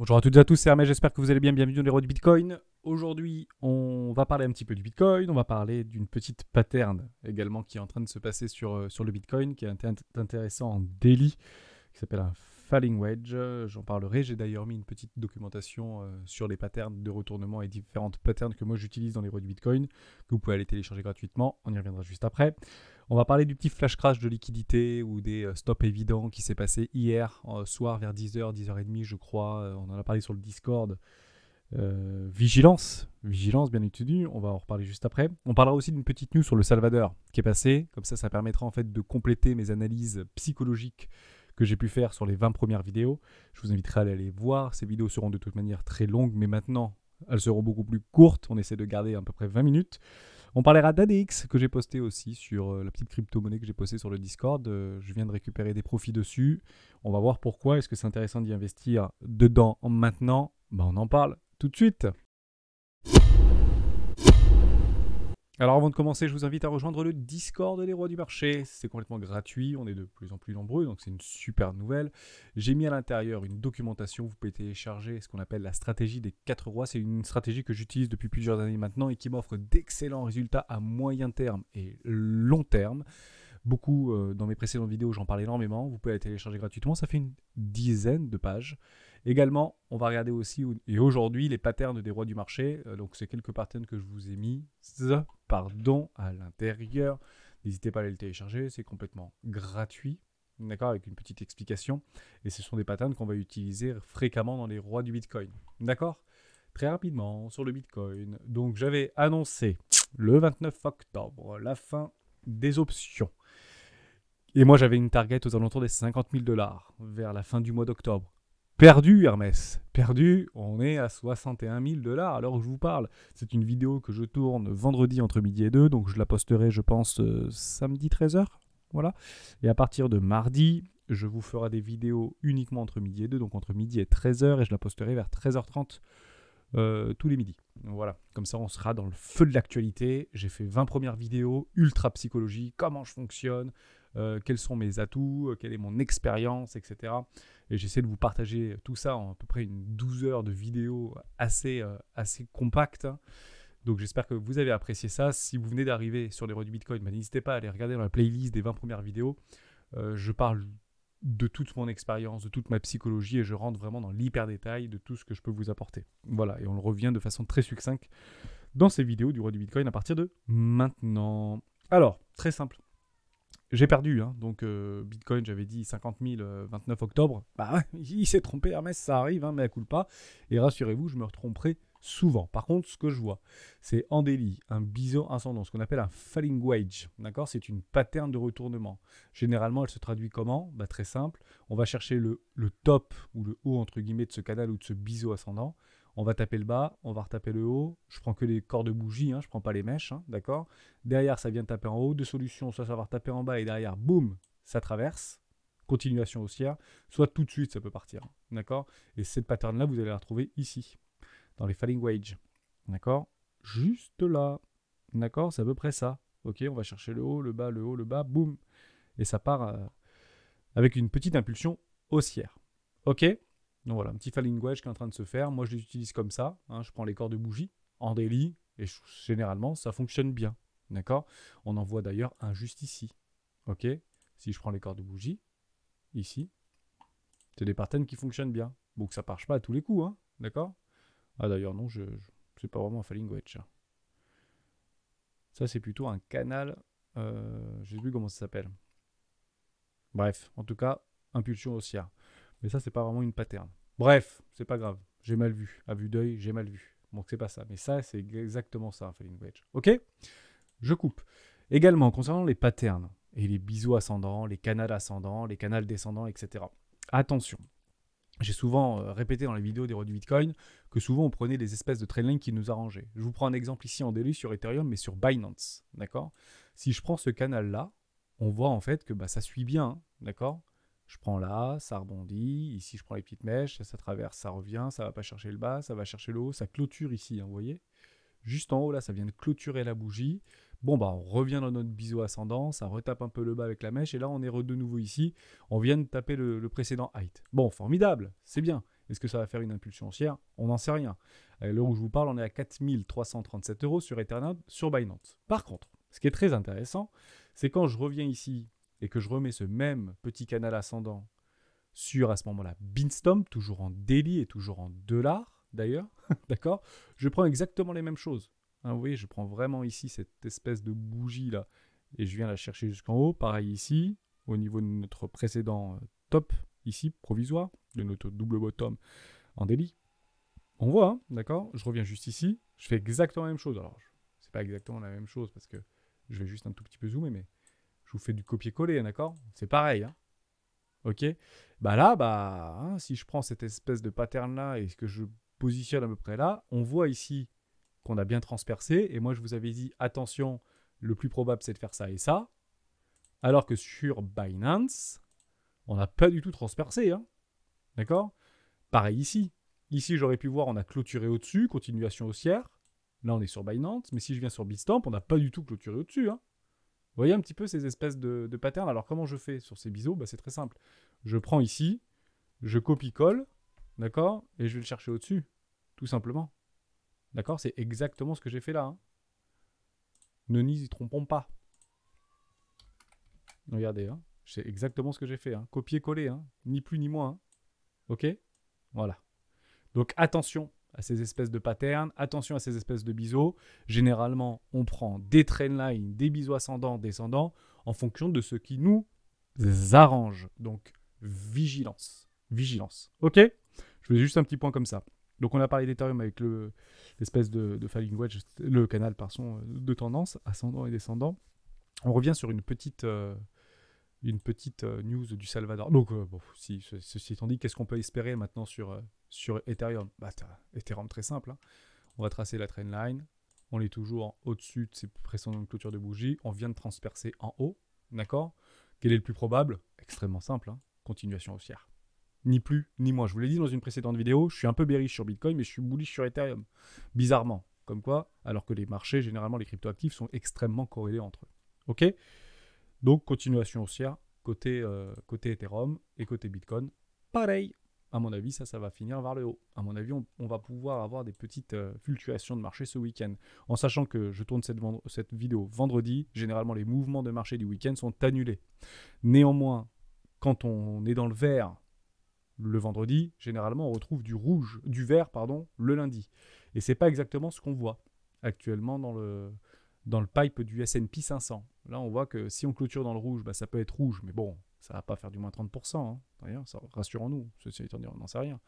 Bonjour à toutes et à tous, c'est Hermès, j'espère que vous allez bien, bienvenue dans les rois du Bitcoin. Aujourd'hui, on va parler un petit peu du Bitcoin, on va parler d'une petite pattern également qui est en train de se passer sur le Bitcoin, qui est intéressant en daily, qui s'appelle un falling wedge. J'en parlerai, j'ai d'ailleurs mis une petite documentation sur les patterns de retournement et différentes patterns que moi j'utilise dans les rois du Bitcoin, que vous pouvez aller télécharger gratuitement, on y reviendra juste après. On va parler du petit flash crash de liquidité ou des stops évidents qui s'est passé hier soir vers 10h, 10h30 je crois. On en a parlé sur le Discord. Vigilance bien entendu, on va en reparler juste après. On parlera aussi d'une petite news sur le Salvador qui est passé, comme ça permettra en fait de compléter mes analyses psychologiques que j'ai pu faire sur les 20 premières vidéos. Je vous inviterai à aller les voir, ces vidéos seront de toute manière très longues, mais maintenant elles seront beaucoup plus courtes, on essaie de garder à peu près 20 minutes. On parlera d'ADX que j'ai posté aussi sur la petite crypto-monnaie que j'ai postée sur le Discord. Je viens de récupérer des profits dessus. On va voir pourquoi. Est-ce que c'est intéressant d'y investir dedans maintenant? On en parle tout de suite. Alors avant de commencer, je vous invite à rejoindre le Discord des rois du marché. C'est complètement gratuit, on est de plus en plus nombreux, donc c'est une super nouvelle. J'ai mis à l'intérieur une documentation, vous pouvez télécharger ce qu'on appelle la stratégie des 4 rois. C'est une stratégie que j'utilise depuis plusieurs années maintenant et qui m'offre d'excellents résultats à moyen terme et long terme. Beaucoup dans mes précédentes vidéos, j'en parle énormément. Vous pouvez la télécharger gratuitement, ça fait une dizaine de pages. Également, on va regarder aussi, et aujourd'hui, les patterns des rois du marché. Donc, c'est quelques patterns que je vous ai mis, à l'intérieur. N'hésitez pas à aller le télécharger, c'est complètement gratuit, d'accord, avec une petite explication. Et ce sont des patterns qu'on va utiliser fréquemment dans les rois du Bitcoin, d'accord. Très rapidement, sur le Bitcoin. Donc, j'avais annoncé le 29 octobre la fin des options. Et moi, j'avais une target aux alentours des 50 000 $ vers la fin du mois d'octobre. Perdu, Hermès. Perdu, on est à 61 000 $ à l'heure où je vous parle. C'est une vidéo que je tourne vendredi entre midi et 2, donc je la posterai, je pense, samedi 13h. Voilà. Et à partir de mardi, je vous ferai des vidéos uniquement entre midi et 2, donc entre midi et 13h, et je la posterai vers 13h30 tous les midis. Voilà, comme ça on sera dans le feu de l'actualité. J'ai fait 20 premières vidéos, ultra psychologie, comment je fonctionne, quels sont mes atouts, quelle est mon expérience, etc. Et j'essaie de vous partager tout ça en à peu près une 12 heures de vidéos assez compactes. Donc j'espère que vous avez apprécié ça. Si vous venez d'arriver sur les rois du Bitcoin, n'hésitez pas à aller regarder dans la playlist des 20 premières vidéos. Je parle de toute mon expérience, de toute ma psychologie, et je rentre vraiment dans l'hyper détail de tout ce que je peux vous apporter. Voilà, et on le revient de façon très succincte dans ces vidéos du roi du Bitcoin à partir de maintenant. Alors, très simple. J'ai perdu, donc Bitcoin, j'avais dit 50 000 29 octobre. Bah ouais, il s'est trompé, Hermès, ça arrive, mais à coup pas. Et rassurez-vous, je me retromperai souvent. Par contre, ce que je vois, c'est en daily, un bison ascendant, ce qu'on appelle un falling wedge. D'accord, c'est une pattern de retournement. Généralement, elle se traduit comment? Très simple. On va chercher le top ou le haut, entre guillemets, de ce canal ou de ce biseau ascendant. On va taper le bas, on va retaper le haut. Je prends que les corps de bougie, je ne prends pas les mèches, d'accord. Derrière, ça vient taper en haut. Deux solutions, soit ça va retaper en bas et derrière, boum, ça traverse. Continuation haussière. Soit tout de suite, ça peut partir, d'accord. Et cette pattern-là, vous allez la retrouver ici, dans les falling wedge, d'accord. Juste là, d'accord, c'est à peu près ça. Ok, on va chercher le haut, le bas, boum. Et ça part avec une petite impulsion haussière. Ok. Donc voilà, un petit falling wedge qui est en train de se faire. Moi, je les utilise comme ça. Je prends les corps de bougie en daily et généralement, ça fonctionne bien. D'accord. On en voit d'ailleurs un juste ici. Ok. Si je prends les corps de bougie, ici, c'est des patterns qui fonctionnent bien. Bon, que ça ne marche pas à tous les coups. D'accord. Ah d'ailleurs, non, c'est pas vraiment un falling wedge. Ça, c'est plutôt un canal. Je ne sais plus comment ça s'appelle. Bref, en tout cas, impulsion haussière. Mais ça, c'est pas vraiment une pattern. Bref, c'est pas grave. J'ai mal vu. À vue d'œil, j'ai mal vu. Donc c'est pas ça. Mais ça, c'est exactement ça, un falling wedge. Ok. Je coupe. Également, concernant les patterns et les biseaux ascendants, les canals ascendants, les canals descendants, etc. Attention. J'ai souvent répété dans les vidéos des rois du Bitcoin que souvent on prenait des espèces de trendline qui nous arrangeaient. Je vous prends un exemple ici en daily sur Ethereum, mais sur Binance. D'accord. Si je prends ce canal-là, on voit en fait que ça suit bien. D'accord. Je prends là, ça rebondit. Ici, je prends les petites mèches, ça traverse, ça revient, ça va pas chercher le bas, ça va chercher le haut, ça clôture ici, vous voyez. Juste en haut, là, ça vient de clôturer la bougie. Bon, on revient dans notre biseau ascendant, ça retape un peu le bas avec la mèche, et là, on est de nouveau ici. On vient de taper le précédent height. Bon, formidable, c'est bien. Est-ce que ça va faire une impulsion haussière? On n'en sait rien. À l'heure où je vous parle, on est à 4337 € sur Ethereum, sur Binance. Par contre, ce qui est très intéressant, c'est quand je reviens ici et que je remets ce même petit canal ascendant sur, à ce moment-là, Bitstamp, toujours en daily et toujours en dollars, d'ailleurs, d'accord? Je prends exactement les mêmes choses. Hein, vous voyez, je prends vraiment ici cette espèce de bougie-là et je viens la chercher jusqu'en haut. Pareil ici, au niveau de notre précédent top, ici, provisoire, de notre double bottom en daily. On voit, hein, d'accord? Je reviens juste ici, je fais exactement la même chose. Alors, c'est pas exactement la même chose parce que je vais juste un tout petit peu zoomer, mais je vous fais du copier-coller, d'accord? C'est pareil, hein? Ok? Bah là, hein, si je prends cette espèce de pattern-là et que je positionne à peu près là, on voit ici qu'on a bien transpercé. Et moi, je vous avais dit, attention, le plus probable, c'est de faire ça et ça. Alors que sur Binance, on n'a pas du tout transpercé, hein? D'accord? Pareil ici. Ici, j'aurais pu voir, on a clôturé au-dessus, continuation haussière. Là, on est sur Binance. Mais si je viens sur Bitstamp, on n'a pas du tout clôturé au-dessus, hein? Vous voyez un petit peu ces espèces de patterns. Alors, comment je fais sur ces biseaux? Bah, c'est très simple. Je prends ici, je copie-colle, d'accord? Et je vais le chercher au-dessus, tout simplement. D'accord? C'est exactement ce que j'ai fait là, hein. Ne n'y trompons pas. Regardez, hein. C'est exactement ce que j'ai fait, hein. Copier-coller, hein. Ni plus ni moins, hein. Ok? Voilà. Donc, attention à ces espèces de patterns, attention à ces espèces de biseaux. Généralement, on prend des trendlines, des biseaux ascendants, descendants, en fonction de ce qui nous arrange. Donc, vigilance. Vigilance. Ok? Je fais juste un petit point comme ça. Donc, on a parlé d'Ethereum avec l'espèce de falling wedge, le canal de tendance, ascendant et descendant. On revient sur une petite news du Salvador. Donc, bon, ceci étant dit, qu'est-ce qu'on peut espérer maintenant sur Ethereum? Bah, Ethereum, très simple, hein. On va tracer la trendline. On est toujours au-dessus de ces précédentes clôtures de bougie. On vient de transpercer en haut. D'accord? Quel est le plus probable? Extrêmement simple, hein. Continuation haussière. Ni plus, ni moins. Je vous l'ai dit dans une précédente vidéo, je suis un peu bearish sur Bitcoin, mais je suis bullish sur Ethereum. Bizarrement. Comme quoi, alors que les marchés, généralement, les cryptoactifs sont extrêmement corrélés entre eux. Ok? Donc, continuation haussière côté Ethereum et côté Bitcoin. Pareil. À mon avis, ça va finir vers le haut. À mon avis, on va pouvoir avoir des petites fluctuations de marché ce week-end. En sachant que je tourne cette vidéo vendredi, généralement, les mouvements de marché du week-end sont annulés. Néanmoins, quand on est dans le vert le vendredi, généralement, on retrouve du vert, le lundi. Et c'est pas exactement ce qu'on voit actuellement dans le pipe du S&P 500. Là, on voit que si on clôture dans le rouge, bah, ça peut être rouge, mais bon, ça va pas faire du moins 30%. Hein. D'ailleurs, rassurons-nous, ceci étant dit, on n'en sait rien.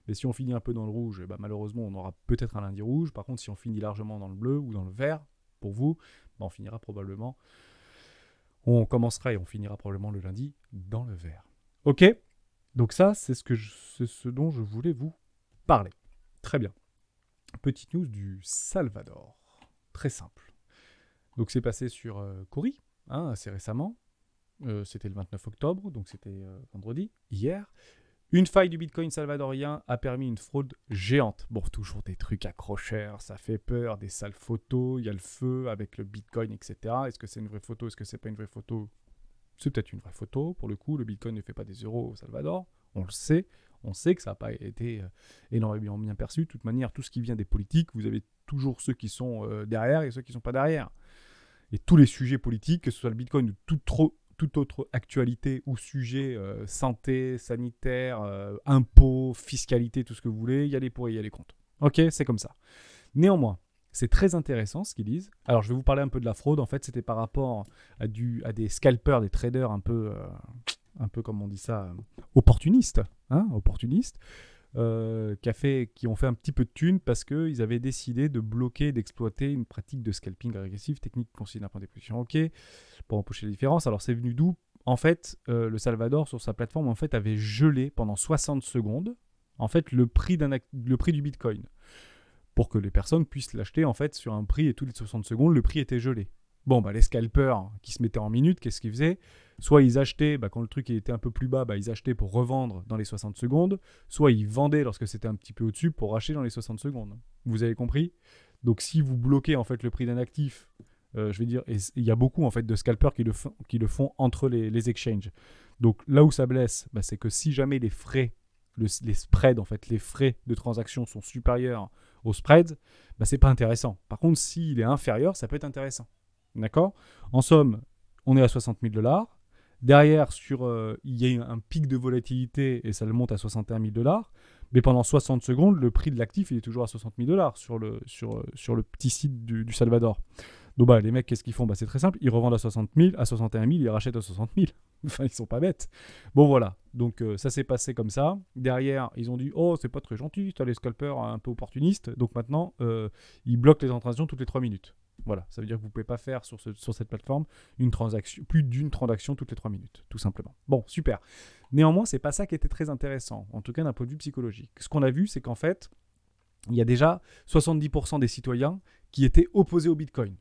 Mais si on finit un peu dans le rouge, bah, malheureusement, on aura peut-être un lundi rouge. Par contre, si on finit largement dans le bleu ou dans le vert, pour vous, bah, on commencera et on finira probablement le lundi dans le vert. Ok? Donc ça, c'est ce dont je voulais vous parler. Très bien. Petite news du Salvador. Très simple. Donc c'est passé sur Cori, hein, assez récemment. C'était le 29 octobre, donc c'était vendredi, hier. Une faille du Bitcoin salvadorien a permis une fraude géante. Bon, toujours des trucs accrocheurs, ça fait peur, des sales photos, il y a le feu avec le Bitcoin, etc. Est-ce que c'est une vraie photo? Est-ce que c'est pas une vraie photo? C'est peut-être une vraie photo. Pour le coup, le Bitcoin ne fait pas des euros au Salvador. On le sait. On sait que ça n'a pas été énormément bien perçu. De toute manière, tout ce qui vient des politiques, vous avez toujours ceux qui sont derrière et ceux qui ne sont pas derrière. Et tous les sujets politiques, que ce soit le Bitcoin ou toute autre actualité ou sujet, santé, sanitaire, impôts, fiscalité, tout ce que vous voulez, il y a les pour et il y a les contre. Ok, c'est comme ça. Néanmoins, c'est très intéressant ce qu'ils disent. Alors, je vais vous parler un peu de la fraude. En fait, c'était par rapport à des scalpers, des traders un peu comme on dit ça, opportunistes, hein, qui ont fait un petit peu de thunes parce qu'ils avaient décidé de bloquer, d'exploiter une pratique de scalping agressif, technique considérée par des positions OK, pour empocher les différences. Alors, c'est venu d'où? En fait, le Salvador, sur sa plateforme, en fait, avait gelé pendant 60 secondes en fait, le prix du Bitcoin. Pour que les personnes puissent l'acheter en fait sur un prix et toutes les 60 secondes, le prix était gelé. Bon, bah, les scalpers qui se mettaient en minutes, qu'est-ce qu'ils faisaient? Soit ils achetaient, quand le truc était un peu plus bas, ils achetaient pour revendre dans les 60 secondes, soit ils vendaient lorsque c'était un petit peu au-dessus pour racheter dans les 60 secondes. Vous avez compris? Donc si vous bloquez en fait le prix d'un actif, je vais dire, et il y a beaucoup en fait de scalpers qui le font entre les exchanges. Donc là où ça blesse, c'est que si jamais les frais les spreads, en fait, les frais de transaction sont supérieurs aux spreads, bah, c'est pas intéressant. Par contre, s'il est inférieur, ça peut être intéressant. D'accord ? En somme, on est à 60 000 $. Derrière, il y a un pic de volatilité et ça le monte à 61 000 $. Mais pendant 60 secondes, le prix de l'actif il est toujours à 60 000 $ sur le petit site du Salvador. Donc bah, les mecs, qu'est-ce qu'ils font ? Bah, c'est très simple, ils revendent à 60 000, à 61 000, ils rachètent à 60 000. Enfin, ils sont pas bêtes. Bon voilà, donc ça s'est passé comme ça. Derrière, ils ont dit, oh, c'est pas très gentil, t'as les scalpers un peu opportunistes. Donc maintenant, ils bloquent les transactions toutes les 3 minutes. Voilà, ça veut dire que vous ne pouvez pas faire sur cette plateforme plus d'une transaction toutes les 3 minutes, tout simplement. Bon, super. Néanmoins, ce n'est pas ça qui était très intéressant, en tout cas d'un point de vue psychologique. Ce qu'on a vu, c'est qu'en fait, il y a déjà 70% des citoyens qui étaient opposés au Bitcoin.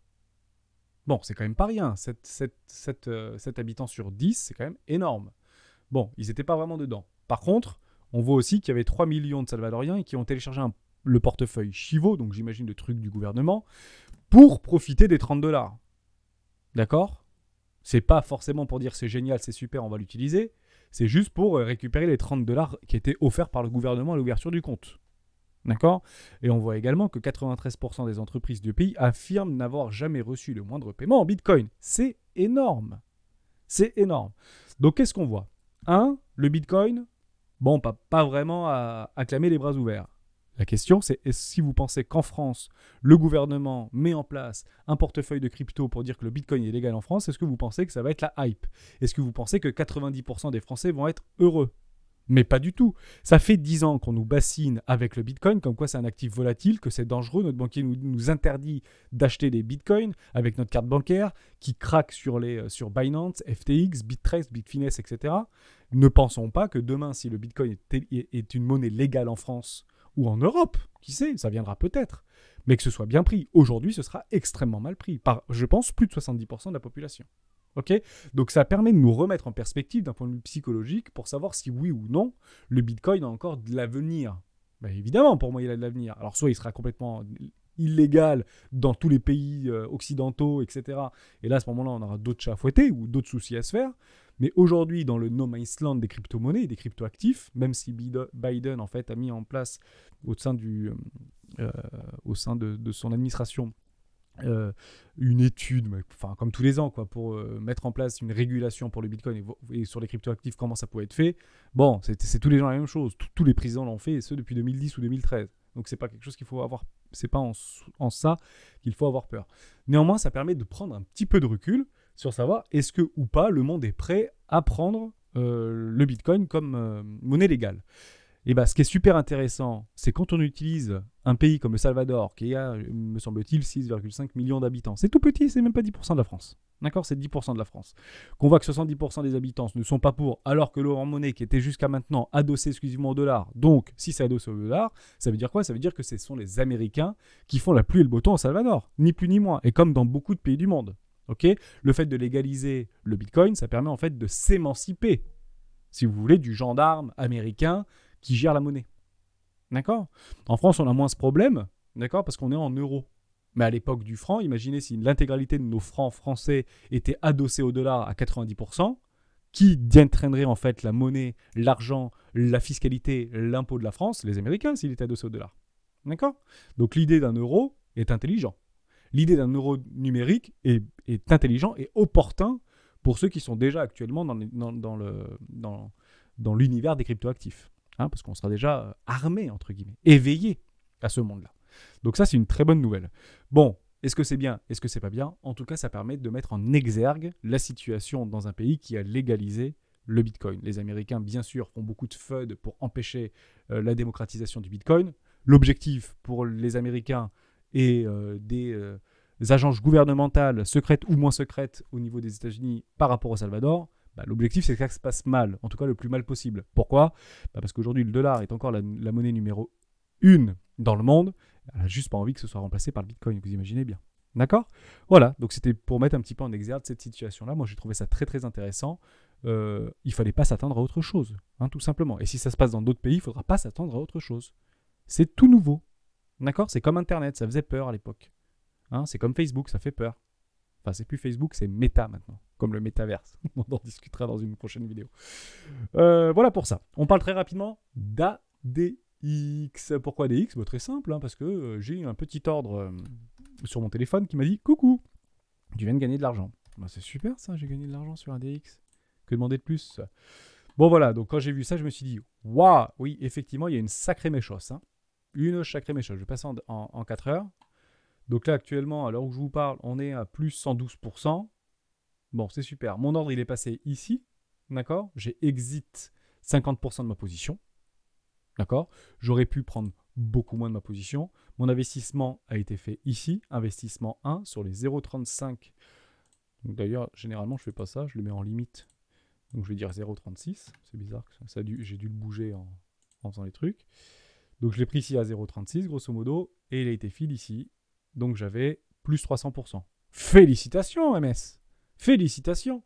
Bon, c'est quand même pas rien. 7 habitants sur 10, c'est quand même énorme. Bon, ils n'étaient pas vraiment dedans. Par contre, on voit aussi qu'il y avait 3 millions de Salvadoriens qui ont téléchargé le portefeuille Chivo, donc j'imagine le truc du gouvernement, pour profiter des 30 $. D'accord ? C'est pas forcément pour dire c'est génial, c'est super, on va l'utiliser. C'est juste pour récupérer les 30 $ qui étaient offerts par le gouvernement à l'ouverture du compte. D'accord ? Et on voit également que 93% des entreprises du pays affirment n'avoir jamais reçu le moindre paiement en Bitcoin. C'est énorme. C'est énorme. Donc qu'est-ce qu'on voit ? Le Bitcoin, bon, pas vraiment à acclamer les bras ouverts. La question, c'est si vous pensez qu'en France, le gouvernement met en place un portefeuille de crypto pour dire que le Bitcoin est légal en France, est-ce que vous pensez que ça va être la hype ? Est-ce que vous pensez que 90% des Français vont être heureux ? Mais pas du tout. Ça fait 10 ans qu'on nous bassine avec le Bitcoin, comme quoi c'est un actif volatile, que c'est dangereux. Notre banquier nous interdit d'acheter des Bitcoins avec notre carte bancaire qui craque sur Binance, FTX, Bittrex, Bitfinex, etc. Ne pensons pas que demain, si le Bitcoin est une monnaie légale en France ou en Europe, qui sait, ça viendra peut-être, mais que ce soit bien pris. Aujourd'hui, ce sera extrêmement mal pris par, je pense, plus de 70% de la population. Okay ? Donc ça permet de nous remettre en perspective d'un point de vue psychologique pour savoir si oui ou non le Bitcoin a encore de l'avenir. Ben évidemment, pour moi, il a de l'avenir. Alors soit il sera complètement illégal dans tous les pays occidentaux, etc. Et là, à ce moment-là, on aura d'autres chats à fouetter ou d'autres soucis à se faire. Mais aujourd'hui, dans le no man's land des crypto-monnaies et des crypto-actifs, même si Biden en fait, a mis en place au sein de son administration une étude, enfin comme tous les ans, quoi, pour mettre en place une régulation pour le Bitcoin et sur les cryptoactifs, comment ça pouvait être fait. Bon, c'est tous les gens la même chose. Tous les présidents l'ont fait, et ce depuis 2010 ou 2013. Donc c'est pas quelque chose qu'il faut avoir, c'est pas en ça qu'il faut avoir peur. Néanmoins, ça permet de prendre un petit peu de recul sur savoir est-ce que ou pas le monde est prêt à prendre le Bitcoin comme monnaie légale. Et bah, ce qui est super intéressant, c'est quand on utilise un pays comme le Salvador, qui a, me semble-t-il, 6,5 millions d'habitants. C'est tout petit, c'est même pas 10% de la France. D'accord ? C'est 10% de la France. Qu'on voit que 70% des habitants ne sont pas pour, alors que l'euro en monnaie qui était jusqu'à maintenant adossé exclusivement au dollar. Donc, si c'est adossé au dollar, ça veut dire quoi ? Ça veut dire que ce sont les Américains qui font la pluie et le beau temps au Salvador. Ni plus ni moins. Et comme dans beaucoup de pays du monde. Okay ? Le fait de légaliser le Bitcoin, ça permet en fait de s'émanciper, si vous voulez, du gendarme américain qui gère la monnaie. D'accord ? En France, on a moins ce problème, d'accord, parce qu'on est en euros. Mais à l'époque du franc, imaginez si l'intégralité de nos francs français était adossée au dollar à 90%, qui entraînerait en fait la monnaie, l'argent, la fiscalité, l'impôt de la France, les Américains, s'il était adossé au dollar. D'accord ? Donc l'idée d'un euro est intelligent. L'idée d'un euro numérique est intelligent et opportun pour ceux qui sont déjà actuellement dans l'univers des cryptoactifs. Parce qu'on sera déjà armé, entre guillemets, éveillé à ce monde-là. Donc ça, c'est une très bonne nouvelle. Bon, est-ce que c'est bien ? Est-ce que c'est pas bien ? En tout cas, ça permet de mettre en exergue la situation dans un pays qui a légalisé le Bitcoin. Les Américains, bien sûr, font beaucoup de FUD pour empêcher la démocratisation du Bitcoin. L'objectif pour les Américains et des agences gouvernementales, secrètes ou moins secrètes au niveau des États-Unis par rapport au Salvador, l'objectif, c'est que ça se passe mal, en tout cas le plus mal possible. Pourquoi ? Parce qu'aujourd'hui, le dollar est encore la monnaie numéro 1 dans le monde. Elle n'a juste pas envie que ce soit remplacé par le Bitcoin, vous imaginez bien. D'accord ? Voilà, donc c'était pour mettre un petit peu en exergue cette situation-là. Moi, j'ai trouvé ça très très intéressant. Il ne fallait pas s'attendre à autre chose, tout simplement. Et si ça se passe dans d'autres pays, il ne faudra pas s'attendre à autre chose. C'est tout nouveau. D'accord ? C'est comme Internet, ça faisait peur à l'époque. C'est comme Facebook, ça fait peur. Enfin, c'est plus Facebook, c'est Meta maintenant. comme le métaverse. On en discutera dans une prochaine vidéo. Voilà pour ça. On parle très rapidement d'ADX. Pourquoi ADX? Très simple, hein, parce que j'ai eu un petit ordre sur mon téléphone qui m'a dit « Coucou, tu viens de gagner de l'argent. » C'est super ça, j'ai gagné de l'argent sur ADX. Que demander de plus? Bon voilà, donc quand j'ai vu ça, je me suis dit « Waouh, oui, effectivement, il y a une sacrée méchosse. Hein. Une sacrée méchosse. Je vais passer en 4 heures. Donc là, actuellement, à l'heure où je vous parle, on est à plus 112%. Bon, c'est super. Mon ordre, il est passé ici. D'accord? J'ai exit 50% de ma position. D'accord? J'aurais pu prendre beaucoup moins de ma position. Mon investissement a été fait ici. Investissement 1 sur les 0,35. D'ailleurs, généralement, je ne fais pas ça. Je le mets en limite. Donc, je vais dire 0,36. C'est bizarre. J'ai dû le bouger en faisant les trucs. Donc, je l'ai pris ici à 0,36, grosso modo. Et il a été fil ici. Donc, j'avais plus 300%. Félicitations, MS! Félicitations!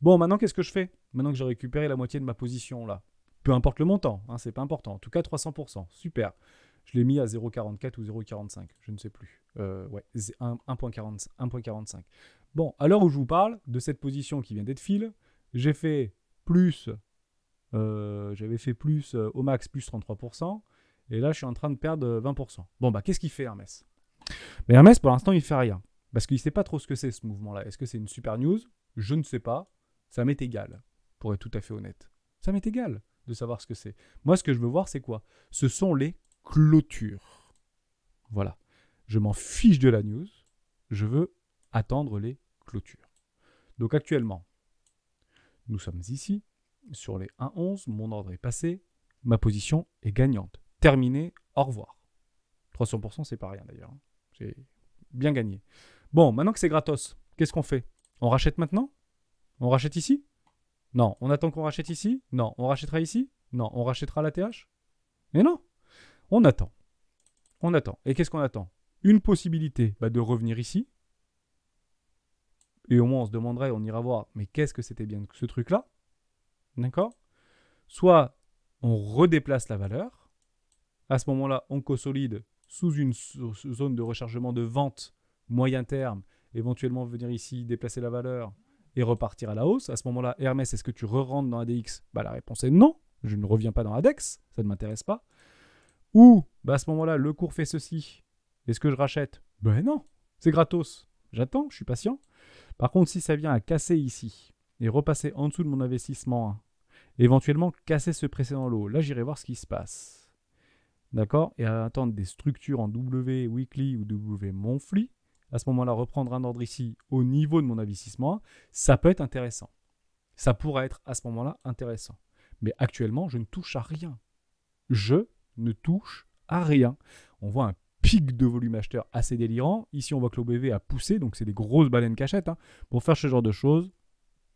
Bon, maintenant, qu'est-ce que je fais? Maintenant que j'ai récupéré la moitié de ma position, là. Peu importe le montant, hein, c'est pas important. En tout cas, 300%. Super. Je l'ai mis à 0,44 ou 0,45. Je ne sais plus. Ouais, 1,45. Bon, à l'heure où je vous parle de cette position qui vient d'être fil, j'ai fait plus... j'avais fait plus au max, plus 33%. Et là, je suis en train de perdre 20%. Bon, bah, qu'est-ce qu'il fait, Hermès? Mais Hermès, pour l'instant, il ne fait rien. Parce qu'il ne sait pas trop ce que c'est, ce mouvement-là. Est-ce que c'est une super news? Je ne sais pas. Ça m'est égal, pour être tout à fait honnête. Ça m'est égal de savoir ce que c'est. Moi, ce que je veux voir, c'est quoi? Ce sont les clôtures. Voilà. Je m'en fiche de la news. Je veux attendre les clôtures. Donc actuellement, nous sommes ici. Sur les 1,11, mon ordre est passé. Ma position est gagnante. Terminé, au revoir. 300%, c'est pas rien d'ailleurs. J'ai bien gagné. Bon, maintenant que c'est gratos, qu'est-ce qu'on fait? On rachète maintenant? On rachète ici? Non. On attend qu'on rachète ici? Non. On rachètera ici? Non. On rachètera la TH? Mais non. On attend. On attend. Et qu'est-ce qu'on attend? Une possibilité de revenir ici. Et au moins, on se demanderait, on ira voir, mais qu'est-ce que c'était bien que ce truc-là? D'accord? Soit on redéplace la valeur. À ce moment-là, on consolide sous une zone de rechargement de vente moyen terme, éventuellement venir ici, déplacer la valeur et repartir à la hausse. À ce moment-là, Hermès, est-ce que tu re-rentres dans ADX? La réponse est non. Je ne reviens pas dans ADEX, ça ne m'intéresse pas. Ou, à ce moment-là, le cours fait ceci. Est-ce que je rachète? Non, c'est gratos. J'attends, je suis patient. Par contre, si ça vient à casser ici et repasser en dessous de mon investissement 1, éventuellement casser ce précédent lot, là, j'irai voir ce qui se passe. D'accord? Et à attendre des structures en W weekly ou W monthly. À ce moment-là, reprendre un ordre ici au niveau de mon investissement, ça peut être intéressant. Ça pourrait être à ce moment-là intéressant. Mais actuellement, je ne touche à rien. Je ne touche à rien. On voit un pic de volume acheteur assez délirant. Ici, on voit que l'OBV a poussé, donc c'est des grosses baleines cachettes. Pour faire ce genre de choses,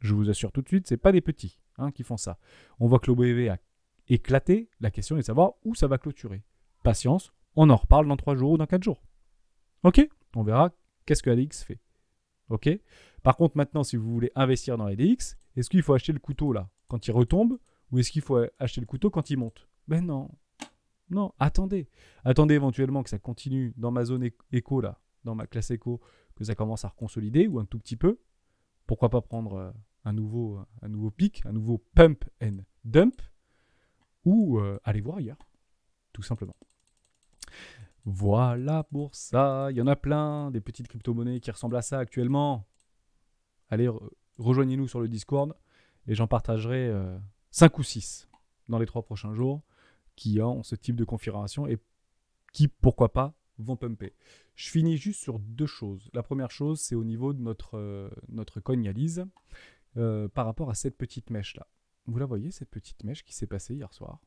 je vous assure tout de suite, ce n'est pas des petits qui font ça. On voit que l'OBV a éclaté. La question est de savoir où ça va clôturer. Patience, on en reparle dans 3 jours ou dans 4 jours. Ok? On verra qu'est-ce que ADX fait. Ok? Par contre, maintenant, si vous voulez investir dans ADX, est-ce qu'il faut acheter le couteau là quand il retombe ou est-ce qu'il faut acheter le couteau quand il monte? Non. Non, attendez. Attendez éventuellement que ça continue dans ma zone éco là, dans ma classe éco, que ça commence à reconsolider ou un tout petit peu. Pourquoi pas prendre un nouveau pic, un nouveau pump and dump ou aller voir ailleurs, tout simplement. Voilà pour ça. Il y en a plein, des petites crypto-monnaies qui ressemblent à ça actuellement. Allez, rejoignez-nous sur le Discord et j'en partagerai 5 ou 6 dans les 3 prochains jours qui ont ce type de configuration et qui, pourquoi pas, vont pumper. Je finis juste sur 2 choses. La première chose, c'est au niveau de notre Coinalize par rapport à cette petite mèche-là. Vous la voyez, cette petite mèche qui s'est passée hier soir?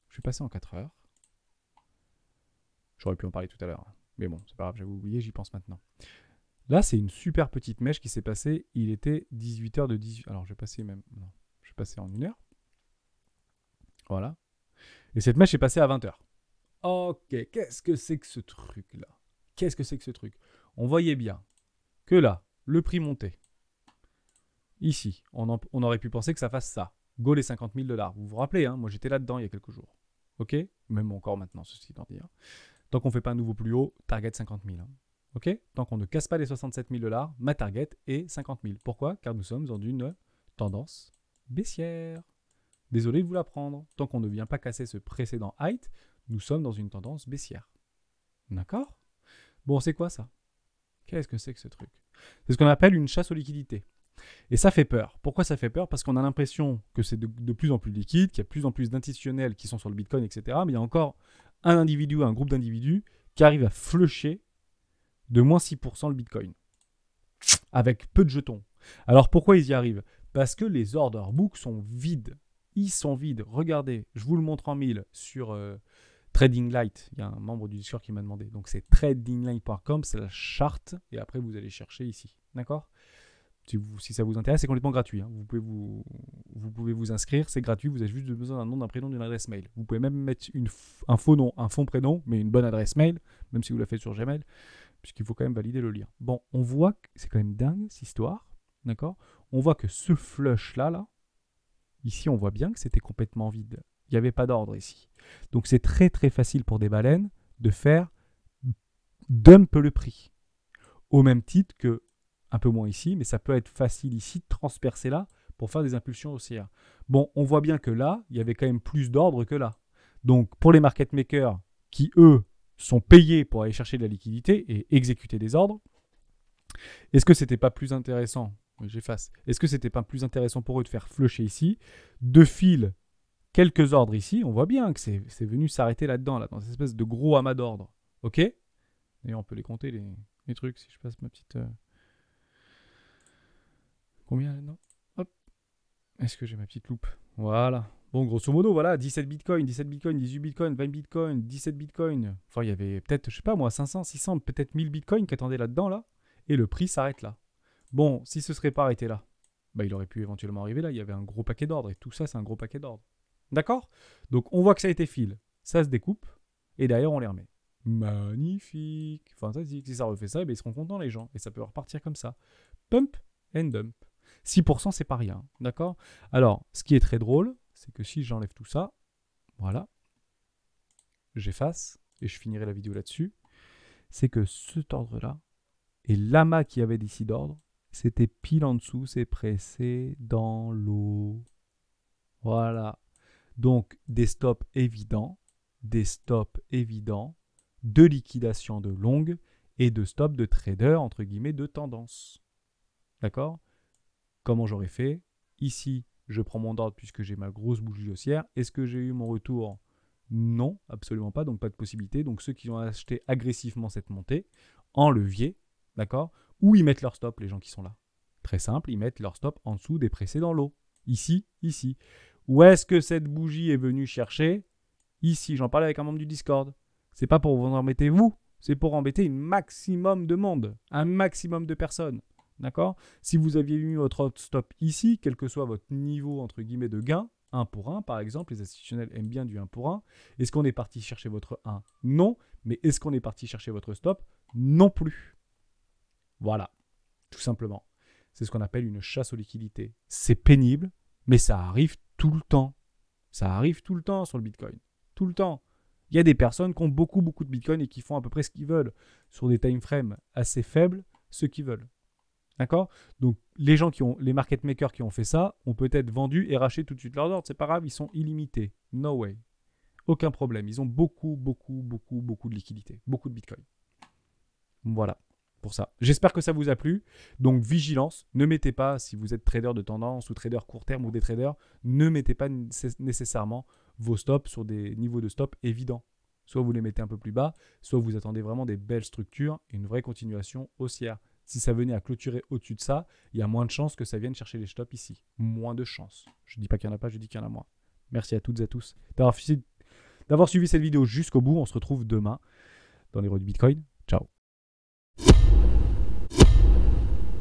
Je suis passé en 4 heures. J'aurais pu en parler tout à l'heure. Mais bon, c'est pas grave, j'avais oublié, j'y pense maintenant. Là, c'est une super petite mèche qui s'est passée. Il était 18h de 18... Alors, je vais passer même... Non, je vais passer en 1 heure. Voilà. Et cette mèche est passée à 20h. Ok, qu'est-ce que c'est que ce truc-là? Qu'est-ce que c'est que ce truc? On voyait bien que là, le prix montait. Ici, on aurait pu penser que ça fasse ça. Go les 50 000 $. Vous vous rappelez, moi j'étais là-dedans il y a quelques jours. Ok? Même encore maintenant, ceci étant dit. Tant qu'on ne fait pas un nouveau plus haut, target 50 000. Ok? Tant qu'on ne casse pas les 67 000 $, ma target est 50 000. Pourquoi? Car nous sommes dans une tendance baissière. Désolé de vous l'apprendre. Tant qu'on ne vient pas casser ce précédent height, nous sommes dans une tendance baissière. D'accord? Bon, c'est quoi ça? Qu'est-ce que c'est que ce truc? C'est ce qu'on appelle une chasse aux liquidités. Et ça fait peur. Pourquoi ça fait peur? Parce qu'on a l'impression que c'est de plus en plus liquide, qu'il y a de plus en plus d'institutionnels qui sont sur le Bitcoin, etc. Mais il y a encore un individu, un groupe d'individus qui arrive à flusher de moins 6% le Bitcoin. Avec peu de jetons. Alors pourquoi ils y arrivent? Parce que les order books sont vides. Ils sont vides. Regardez, je vous le montre en 1000 sur Trading Light. Il y a un membre du Discord qui m'a demandé. Donc c'est tradinglight.com, c'est la charte. Et après vous allez chercher ici. D'accord? Si ça vous intéresse, c'est complètement gratuit. Hein. Vous pouvez vous inscrire, c'est gratuit. Vous avez juste besoin d'un nom, d'un prénom, d'une adresse mail. Vous pouvez même mettre un faux nom, un faux prénom, mais une bonne adresse mail, même si vous la faites sur Gmail, puisqu'il faut quand même valider le lien. Bon, on voit que c'est quand même dingue cette histoire, d'accord? On voit que ce flush-là, ici, on voit bien que c'était complètement vide. Il n'y avait pas d'ordre ici. Donc c'est très très facile pour des baleines de faire dump le prix. Au même titre que un peu moins ici, mais ça peut être facile ici de transpercer là pour faire des impulsions haussières. Bon, on voit bien que là, il y avait quand même plus d'ordre que là. Donc, pour les market makers qui, eux, sont payés pour aller chercher de la liquidité et exécuter des ordres, est-ce que c'était pas plus intéressant, j'efface, est-ce que c'était pas plus intéressant pour eux de faire flusher ici, de fil quelques ordres ici, on voit bien que c'est venu s'arrêter là-dedans, là, dans cette espèce de gros amas d'ordres. Ok? Et on peut les compter, les trucs, si je passe ma petite... Combien là-dedans? Hop. Est-ce que j'ai ma petite loupe? Voilà. Bon, grosso modo, voilà, 17 bitcoins, 18 bitcoins, 20 bitcoins, 17 bitcoins. Enfin, il y avait peut-être, je sais pas moi, 500, 600, peut-être 1000 bitcoins qui attendaient là-dedans, là. Et le prix s'arrête là. Bon, si ce serait pas arrêté là, bah, il aurait pu éventuellement arriver là. Il y avait un gros paquet d'ordres. Et tout ça, c'est un gros paquet d'ordres. D'accord? Donc, on voit que ça a été fil. Ça se découpe. Et d'ailleurs, on les remet. Magnifique. Enfin, ça, si ça refait ça, eh bien, ils seront contents, les gens. Et ça peut repartir comme ça. Pump and dump. 6%, c'est pas rien, d'accord? Alors, ce qui est très drôle, c'est que si j'enlève tout ça, voilà, j'efface, et je finirai la vidéo là-dessus, c'est que cet ordre-là, et l'amas qui avait d'ici d'ordre, c'était pile en dessous, c'est pressé dans l'eau. Voilà. Donc, des stops évidents, de liquidation de longue, et de stops de trader, entre guillemets, de tendance. D'accord? Comment j'aurais fait? Ici, je prends mon ordre puisque j'ai ma grosse bougie haussière. Est-ce que j'ai eu mon retour? Non, absolument pas, donc pas de possibilité. Donc ceux qui ont acheté agressivement cette montée, en levier, d'accord? Où ils mettent leur stop, les gens qui sont là? Très simple, ils mettent leur stop en dessous des précédents lots. Ici, ici. Où est-ce que cette bougie est venue chercher? Ici, j'en parlais avec un membre du Discord. C'est pas pour vous embêter vous, c'est pour embêter un maximum de monde, un maximum de personnes. D'accord? Si vous aviez mis votre stop ici, quel que soit votre niveau entre guillemets de gain, 1 pour 1 par exemple, les institutionnels aiment bien du 1 pour 1. Est-ce qu'on est parti chercher votre 1? Non. Mais est-ce qu'on est parti chercher votre stop? Non plus. Voilà, tout simplement. C'est ce qu'on appelle une chasse aux liquidités. C'est pénible, mais ça arrive tout le temps. Ça arrive tout le temps sur le Bitcoin. Tout le temps. Il y a des personnes qui ont beaucoup de Bitcoin et qui font à peu près ce qu'ils veulent. Sur des time frames assez faibles, ce qu'ils veulent. D'accord? Donc, les market makers qui ont fait ça ont peut-être vendu et racheté tout de suite leurs ordres. C'est pas grave, ils sont illimités. No way. Aucun problème. Ils ont beaucoup de liquidités. Beaucoup de Bitcoin. Voilà, pour ça. J'espère que ça vous a plu. Donc, vigilance. Ne mettez pas, si vous êtes trader de tendance ou trader court terme ou des traders, ne mettez pas nécessairement vos stops sur des niveaux de stop évidents. Soit vous les mettez un peu plus bas, soit vous attendez vraiment des belles structures et une vraie continuation haussière. Si ça venait à clôturer au-dessus de ça, il y a moins de chances que ça vienne chercher les stops ici. Moins de chances. Je ne dis pas qu'il n'y en a pas, je dis qu'il y en a moins. Merci à toutes et à tous d'avoir suivi cette vidéo jusqu'au bout. On se retrouve demain dans les rois du Bitcoin.